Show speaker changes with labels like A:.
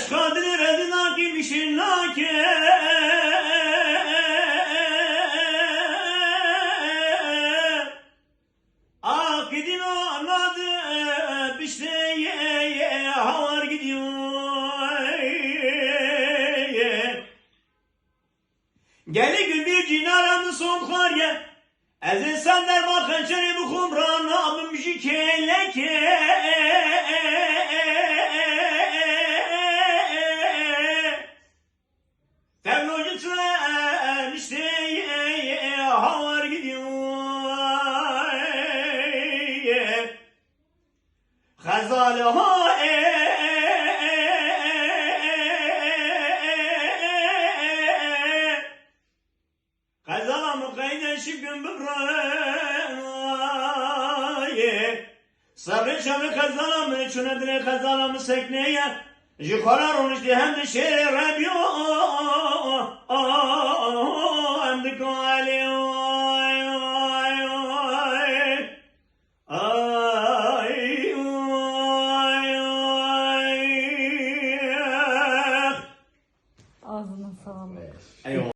A: Eşkadir edina ki mişinake Akidin anladı pişteye havar gidiyor Geli gündür cinaramı son karye Ez insanlar bakın çeni bu kumran abim jikeleke Tevlocutlar işte havar gidiyor Hazal ha Hazal mı kayden şıkkın bıbrayı Sarı çabı kazala mı çunedine kazala mı sekneye Jikarar oluştu hem de şereb yo hem de